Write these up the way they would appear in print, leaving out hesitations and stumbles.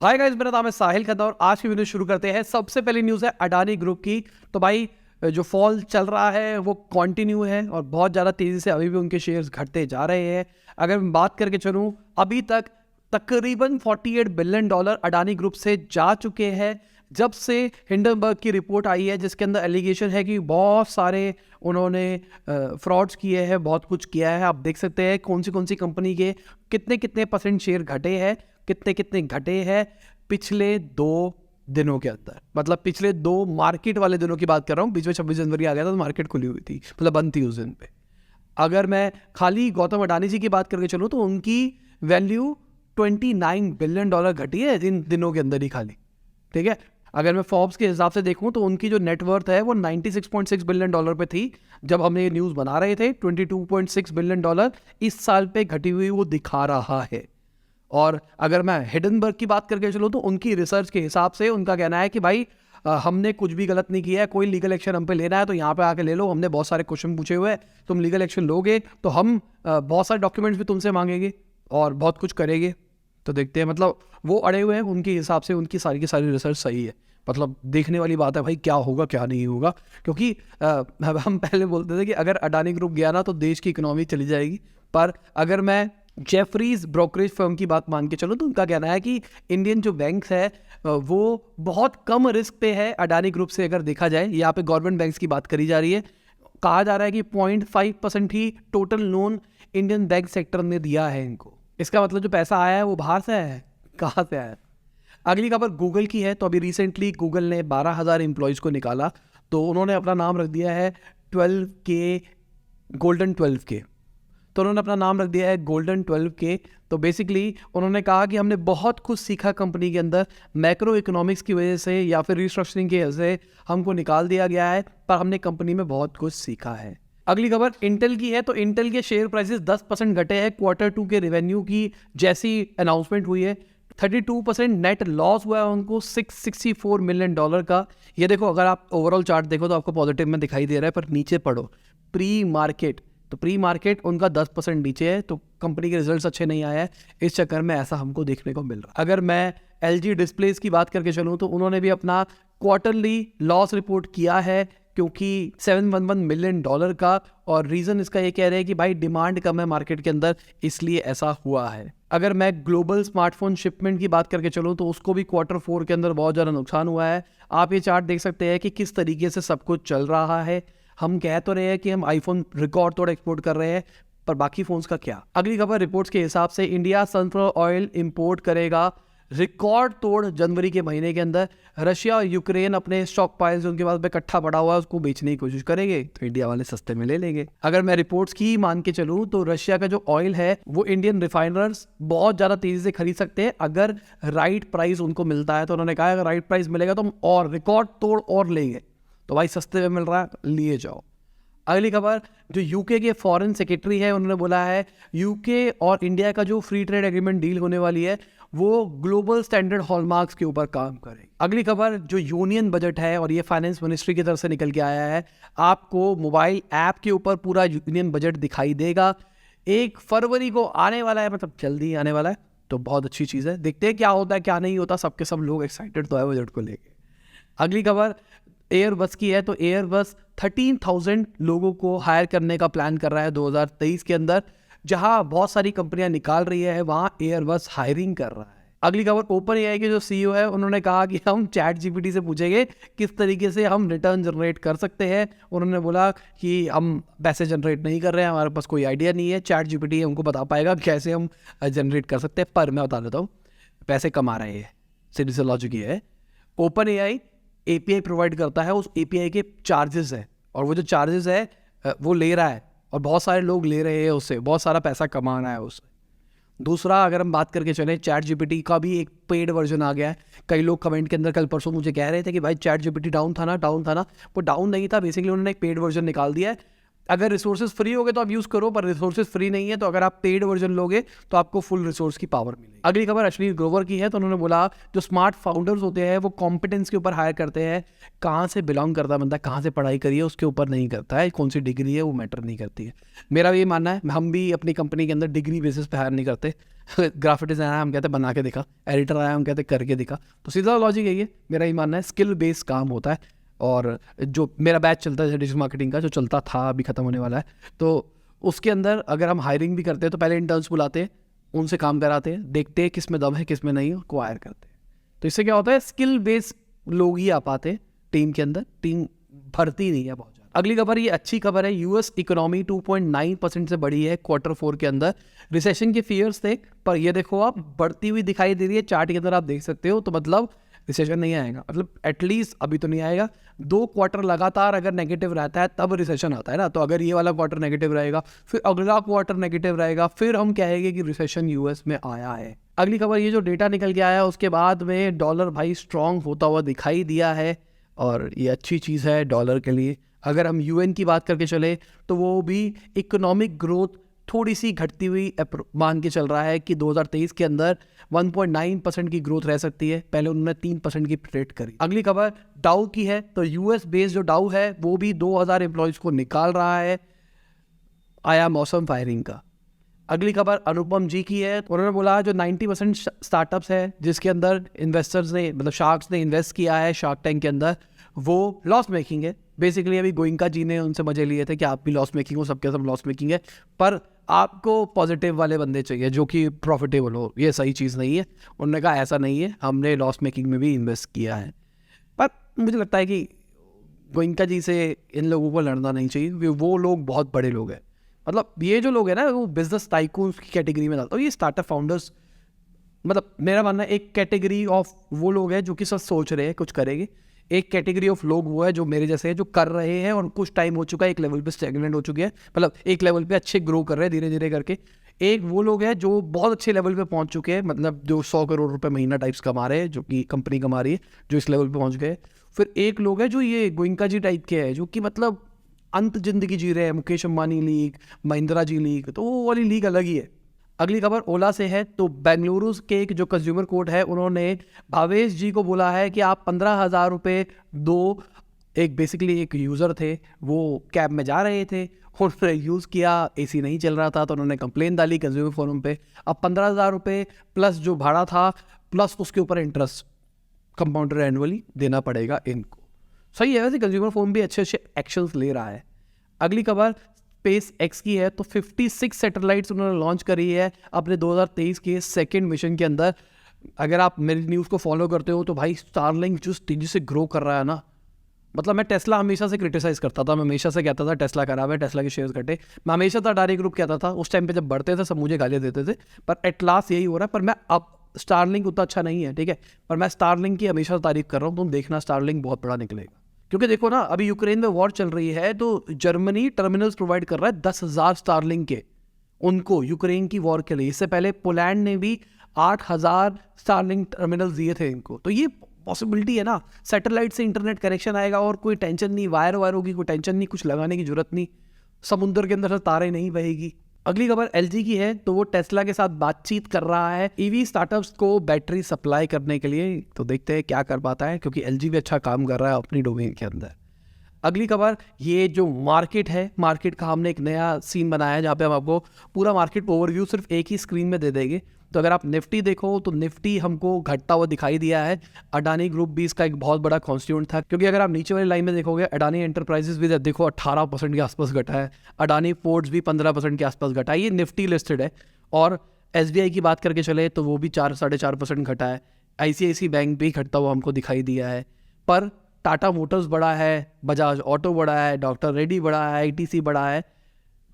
Hi guys, मेरा नाम है साहिल खन्ना और आज की वीडियो शुरू करते हैं। सबसे पहली न्यूज़ है अडानी ग्रुप की। तो भाई, जो फॉल चल रहा है वो कंटिन्यू है और बहुत ज़्यादा तेज़ी से अभी भी उनके शेयर्स घटते जा रहे हैं। अगर मैं बात करके चलूँ, अभी तक तकरीबन $48 बिलियन अडानी ग्रुप से जा चुके हैं जब से हिंडनबर्ग की रिपोर्ट आई है, जिसके अंदर एलिगेशन है कि बहुत सारे उन्होंने फ्रॉड्स किए हैं, बहुत कुछ किया है। आप देख सकते हैं कौन सी कंपनी के कितने कितने परसेंट शेयर घटे हैं, कितने कितने घटे हैं पिछले 2 दिनों के अंदर। मतलब पिछले 2 मार्केट वाले दिनों की बात कर रहा हूँ। बीच में 26 जनवरी आ गया था तो मार्केट खुली हुई थी, मतलब बंद थी उस दिन पे। अगर मैं खाली गौतम अडानी जी की बात करके चलूँ तो उनकी वैल्यू $29 बिलियन घटी है इन दिनों के अंदर ही खाली। ठीक है, अगर मैं फोर्ब्स के हिसाब से देखूं तो उनकी जो नेटवर्थ है वो $96.6 बिलियन पे थी जब हमने ये न्यूज़ बना रहे थे। $22.6 बिलियन इस साल पे घटी हुई वो दिखा रहा है। और अगर मैं हिडनबर्ग की बात करके चलूँ तो उनकी रिसर्च के हिसाब से उनका कहना है कि भाई हमने कुछ भी गलत नहीं किया है, कोई लीगल एक्शन हम पे लेना है तो यहाँ पे आके ले लो। हमने बहुत सारे क्वेश्चन पूछे हुए हैं, तुम लीगल एक्शन लोगे तो हम बहुत सारे डॉक्यूमेंट्स भी तुमसे मांगेंगे और बहुत कुछ करेंगे। तो देखते हैं, मतलब वो अड़े हुए हैं, उनके हिसाब से उनकी सारी की सारी रिसर्च सही है। मतलब देखने वाली बात है भाई, क्या होगा क्या नहीं होगा। क्योंकि हम पहले बोलते थे कि अगर अडानी ग्रुप गया ना तो देश की इकोनॉमी चली जाएगी। पर अगर मैं जेफरीज ब्रोकरेज फर्म की बात मान के चलो तो उनका कहना है कि इंडियन जो बैंक्स है वो बहुत कम रिस्क पे है अडानी ग्रुप से। अगर देखा जाए, यहाँ पे गवर्नमेंट बैंक्स की बात करी जा रही है। कहा जा रहा है कि 0.5% ही total loan Indian bank sector ने दिया है इनको। इसका मतलब जो पैसा आया है वो बाहर से आया है, कहाँ से आया है। अगली खबर गूगल की है। तो अभी रिसेंटली गूगल ने 12,000 एम्प्लॉयज़ को निकाला, तो उन्होंने अपना नाम रख दिया है 12K, गोल्डन 12K। तो उन्होंने अपना नाम रख दिया है गोल्डन 12K। तो बेसिकली उन्होंने कहा कि हमने बहुत कुछ सीखा कंपनी के अंदर, मैक्रो इकोनॉमिक्स की वजह से या फिर रिस्ट्रक्चरिंग की वजह से हमको निकाल दिया गया है, पर हमने कंपनी में बहुत कुछ सीखा है। अगली खबर इंटेल की है। तो इंटेल के शेयर प्राइसेस 10% घटे हैं Q2 के रेवेन्यू की जैसी अनाउंसमेंट हुई है। 32% नेट लॉस हुआ है उनको $664 मिलियन का। ये देखो, अगर आप ओवरऑल चार्ट देखो तो आपको पॉजिटिव में दिखाई दे रहा है, पर नीचे पढ़ो प्री मार्केट, तो प्री मार्केट उनका 10% नीचे है। तो कंपनी के रिजल्ट्स अच्छे नहीं आए हैं, इस चक्कर में ऐसा हमको देखने को मिल रहा है। अगर मैं LG डिस्प्लेस की बात करके चलूँ तो उन्होंने भी अपना क्वार्टरली लॉस रिपोर्ट किया है, क्योंकि $711 मिलियन का। और रीज़न इसका ये कह रहे हैं कि भाई डिमांड कम है मार्केट के अंदर, इसलिए ऐसा हुआ है। अगर मैं ग्लोबल स्मार्टफोन शिपमेंट की बात करके चलूँ तो उसको भी Q4 के अंदर बहुत ज़्यादा नुकसान हुआ है। आप ये चार्ट देख सकते हैं कि किस तरीके से सब कुछ चल रहा है। हम कह तो रहे हैं कि हम आईफोन रिकॉर्ड तोड़ एक्सपोर्ट कर रहे हैं, पर बाकी फोन्स का क्या। अगली खबर रिपोर्ट्स के हिसाब से इंडिया सनफ्लावर ऑयल इंपोर्ट करेगा रिकॉर्ड तोड़ जनवरी के महीने के अंदर। रशिया और यूक्रेन अपने स्टॉक पाइल्स उनके पास इकट्ठा पड़ा हुआ है, उसको बेचने की कोशिश करेंगे तो इंडिया वाले सस्ते में ले लेंगे। अगर मैं रिपोर्ट्स की मान के चलूँ तो रशिया का जो ऑयल है वो इंडियन रिफाइनर्स बहुत ज़्यादा तेज़ी से खरीद सकते हैं अगर राइट प्राइस उनको मिलता है। तो उन्होंने कहा अगर राइट प्राइस मिलेगा तो हम और रिकॉर्ड तोड़ और लेंगे। तो भाई सस्ते में मिल रहा है, लिए जाओ। अगली खबर, जो यूके के फॉरेन सेक्रेटरी है उन्होंने बोला है यूके और इंडिया का जो फ्री ट्रेड एग्रीमेंट डील होने वाली है वो ग्लोबल स्टैंडर्ड हॉलमार्क्स के ऊपर काम करेगी। अगली खबर, जो यूनियन बजट है और ये फाइनेंस मिनिस्ट्री की तरफ से निकल के आया है, आपको मोबाइल ऐप के ऊपर पूरा यूनियन बजट दिखाई देगा। 1 फरवरी को आने वाला है, मतलब जल्दी आने वाला है। तो बहुत अच्छी चीज़ है, देखते हैं क्या होता है क्या नहीं होता। सबके सब लोग एक्साइटेड तो है बजट को लेके। अगली खबर एयरबस की है। तो एयरबस 13,000 लोगों को हायर करने का प्लान कर रहा है 2023 के अंदर। जहां बहुत सारी कंपनियां निकाल रही है वहां एयरबस हायरिंग कर रहा है। अगली खबर, ओपन एआई के जो CEO है उन्होंने कहा कि हम चैट जीपीटी से पूछेंगे किस तरीके से हम रिटर्न जनरेट कर सकते हैं। उन्होंने बोला कि हम पैसे जनरेट नहीं कर रहे हैं, हमारे पास कोई आइडिया नहीं है, चैट जीपीटी हमको बता पाएगा कैसे हम जनरेट कर सकते हैं। पर मैं बता देता हूँ, पैसे कमा रहे हैं, सीधी सी लॉजिक ये है। ओपन एआई API प्रोवाइड करता है, उस API के चार्जेस है और वो जो चार्जेस है वो ले रहा है और बहुत सारे लोग ले रहे हैं, उससे बहुत सारा पैसा कमाना है उससे। दूसरा, अगर हम बात करके चलें, चैट जीपीटी का भी एक पेड वर्जन आ गया है। कई लोग कमेंट के अंदर कल परसों मुझे कह रहे थे कि भाई चैट जीपीटी डाउन था ना। वो डाउन नहीं था, बेसिकली उन्होंने एक पेड वर्जन निकाल दिया है। अगर रिसोर्सेज फ्री हो गए तो आप यूज़ करो, पर रिसोर्सेज फ्री नहीं है तो अगर आप पेड वर्जन लोगे तो आपको फुल रिसोर्स की पावर मिलेगी। अगली खबर अश्विनी ग्रोवर की है, तो उन्होंने बोला जो स्मार्ट फाउंडर्स होते हैं वो कॉम्पिटेंस के ऊपर हायर करते हैं, कहाँ से बिलोंग करता है बंदा, कहाँ से पढ़ाई करी है उसके ऊपर नहीं करता है, कौन सी डिग्री है वो मैटर नहीं करती है। मेरा भी ये मानना है, हम भी अपनी कंपनी के अंदर डिग्री बेसिस पे हायर नहीं करते। ग्राफिक डिजाइनर आया हम कहते बना के दिखा, एडिटर आया हम कहते करके दिखा, तो सीधा लॉजिक यही है। मेरा ये मानना है स्किल बेस्ड काम होता है। और जो मेरा बैच चलता है डिजिटल मार्केटिंग का, जो चलता था अभी ख़त्म होने वाला है, तो उसके अंदर अगर हम हायरिंग भी करते हैं तो पहले इंटर्न्स बुलाते हैं, उनसे काम कराते हैं, देखते हैं किस में दम है किस में नहीं, को हायर करते हैं। तो इससे क्या होता है, स्किल बेस्ड लोग ही आ पाते हैं टीम के अंदर, टीम भरती नहीं है बहुत ज़्यादा। अगली खबर, ये अच्छी खबर है, यूएस इकोनॉमी 2.9% से बढ़ी है Q4 के अंदर। रिसेशन के फियर्स थे, पर ये देखो आप बढ़ती हुई दिखाई दे रही है, चार्ट के अंदर आप देख सकते हो। तो मतलब रिसेशन नहीं आएगा, मतलब एटलीस्ट अभी तो नहीं आएगा। 2 क्वार्टर लगातार अगर नेगेटिव रहता है तब रिसेशन आता है ना। तो अगर ये वाला क्वार्टर नेगेटिव रहेगा, फिर अगला क्वार्टर नेगेटिव रहेगा, फिर हम कहेंगे कि रिसेशन यूएस में आया है। अगली खबर, ये जो डेटा निकल के आया उसके बाद में डॉलर भाई स्ट्रांग होता हुआ दिखाई दिया है, और ये अच्छी चीज़ है डॉलर के लिए। अगर हम यूएन की बात करके चले तो वो भी इकोनॉमिक ग्रोथ थोड़ी सी घटती हुई मान के चल रहा है कि 2023 के अंदर 1.9% की ग्रोथ रह सकती है। पहले उन्होंने 3% की प्रेडिक्ट करी। अगली खबर डाउ की है, तो यूएस बेस्ड जो डाउ है वो भी 2000 एम्प्लॉयज को निकाल रहा है, आया मौसम फायरिंग का। अगली खबर अनुपम जी की है, उन्होंने बोला जो 90% स्टार्टअप्स है जिसके अंदर इन्वेस्टर्स ने मतलब शार्क्स ने इन्वेस्ट किया है शार्क टैंक के अंदर, वो लॉस मेकिंग है। बेसिकली अभी गोइंका जी ने उनसे मजे लिए थे कि आप भी लॉस मेकिंग हो, सबके सब लॉस मेकिंग है, पर आपको पॉजिटिव वाले बंदे चाहिए जो कि प्रॉफिटेबल हो। ये सही चीज़ नहीं है। उन्होंने कहा ऐसा नहीं है, हमने लॉस मेकिंग में भी इन्वेस्ट किया है। पर मुझे लगता है कि गोइंका जी से इन लोगों को लड़ना नहीं चाहिए, वो लोग बहुत बड़े लोग हैं। मतलब ये जो लोग हैं ना वो बिजनेस टाइकून्स की कैटेगरी में डालता हूँ। ये स्टार्टअप फाउंडर्स, मतलब मेरा मानना है एक कैटेगरी ऑफ वो लोग हैं जो कि सब सोच रहे हैं कुछ करेंगे, एक कैटेगरी ऑफ लोग वो है जो मेरे जैसे हैं जो कर रहे हैं और कुछ टाइम हो चुका है, एक लेवल पे स्टेगनेंट हो चुके हैं, मतलब एक लेवल पे अच्छे ग्रो कर रहे हैं धीरे धीरे करके। एक वो लोग हैं जो बहुत अच्छे लेवल पे पहुंच चुके हैं, मतलब जो 100 करोड़ रुपए महीना टाइप्स कमा रहे हैं, जो कि कंपनी कमा रही है, जो इस लेवल पे पहुंच गए। फिर एक लोग हैं जो ये गोइंका जी टाइप के हैं जो कि मतलब अंत जिंदगी जी रहे हैं, मुकेश अंबानी लीग, महिंद्रा जी लीग, तो वो वाली लीग अलग ही है। अगली खबर ओला से है, तो बेंगलुरु के एक जो कंज्यूमर कोर्ट है उन्होंने भावेश जी को बोला है कि आप 15,000 रुपये दो। एक बेसिकली एक यूज़र थे, वो कैब में जा रहे थे, उन्होंने यूज़ किया, एसी नहीं चल रहा था, तो उन्होंने कंप्लेन डाली कंज्यूमर फोरम पे। अब 15,000 रुपये प्लस जो भाड़ा था प्लस उसके ऊपर इंटरेस्ट कंपाउंडर एनुअली देना पड़ेगा इनको। सही है, वैसे कंज्यूमर फोरम भी अच्छे अच्छे एक्शंस ले रहा है। अगली खबर स्पेस एक्स की है, तो 56 सैटेलाइट्स उन्होंने लॉन्च करी है अपने 2023 के सेकेंड मिशन के अंदर। अगर आप मेरी न्यूज़ को फॉलो करते हो तो भाई स्टारलिंक जिस तेजी से ग्रो कर रहा है ना, मतलब मैं टेस्ला हमेशा से क्रिटिसाइज़ करता था, मैं हमेशा से कहता था टेस्ला खराब है, टेस्ला के शेयर्स घटे, मैं हमेशा था डायरेक्ट ग्रुप कहता था, उस टाइम पे जब बढ़ते थे सब मुझे गालियाँ देते थे, पर एट लास्ट यही हो रहा है। पर मैं अब स्टारलिंक उतना अच्छा नहीं है, ठीक है, पर मैं स्टारलिंक की हमेशा तारीफ कर रहा हूँ, तुम देखना स्टारलिंक बहुत बड़ा निकलेगा। क्योंकि देखो ना अभी यूक्रेन में वॉर चल रही है, तो जर्मनी टर्मिनल्स प्रोवाइड कर रहा है 10,000 स्टारलिंक के उनको यूक्रेन की वॉर के लिए। इससे पहले पोलैंड ने भी 8,000 स्टारलिंक टर्मिनल्स दिए थे इनको। तो ये पॉसिबिलिटी है ना, सैटेलाइट से इंटरनेट कनेक्शन आएगा और कोई टेंशन नहीं, वायर वायरों की कोई टेंशन नहीं, कुछ लगाने की जरूरत नहीं, समुद्र के अंदर से तारे नहीं बहेगी। अगली खबर एलजी की है, तो वो टेस्ला के साथ बातचीत कर रहा है ईवी स्टार्टअप्स को बैटरी सप्लाई करने के लिए। तो देखते हैं क्या कर पाता है, क्योंकि एलजी भी अच्छा काम कर रहा है अपनी डोमेन के अंदर। अगली खबर, ये जो मार्केट है, मार्केट का हमने एक नया सीन बनाया है जहाँ पे हम आपको पूरा मार्केट ओवरव्यू सिर्फ एक ही स्क्रीन में दे देंगे। तो अगर आप निफ्टी देखो तो निफ्टी हमको घटता हुआ दिखाई दिया है। अडानी ग्रुप भी इसका एक बहुत बड़ा कॉन्स्टिट्यूएंट था, क्योंकि अगर आप नीचे वाली लाइन में देखोगे अडानी एंटरप्राइजेस भी देखो 18% के आसपास घटा है, अडानी पोर्ट्स भी 15% के आसपास घटा है। ये निफ्टी लिस्टेड है। और एसबीआई की बात करके चले तो वो भी 4-4.5% घटा है। आईसीआईसी बैंक भी घटता हुआ हमको दिखाई दिया है। पर टाटा मोटर्स बड़ा है, बजाज ऑटो बड़ा है, डॉक्टर रेड्डी बड़ा है, आईटीसी बड़ा है।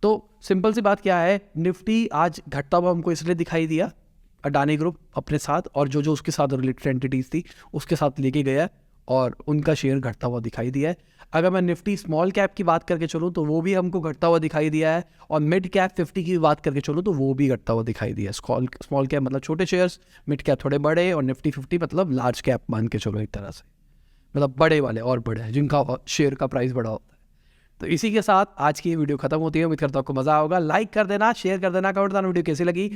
तो सिंपल सी बात क्या है, निफ्टी आज घटता हुआ हमको इसलिए दिखाई दिया, अडानी ग्रुप अपने साथ और जो जो उसके साथ रिलेटेड एंटिटीज थी उसके साथ लेके गया और उनका शेयर घटता हुआ दिखाई दिया है। अगर मैं निफ्टी स्मॉल कैप की बात करके चलूँ तो वो भी हमको घटता हुआ दिखाई दिया है, और मिड कैप 50 की बात करके चलूँ तो वो भी घटता हुआ दिखाई दिया है। स्मॉल कैप मतलब छोटे शेयर्स, मिड कैप थोड़े बड़े, और निफ्टी 50 मतलब लार्ज कैप मान के चलो एक तरह से, मतलब बड़े वाले और बड़े हैं जिनका शेयर का प्राइस बड़ा होता है। तो इसी के साथ आज की ये वीडियो खत्म होती है। उम्मीद करता हूँ आपको मजा होगा। लाइक कर देना, शेयर कर देना, कमेंट करना वीडियो कैसी लगी।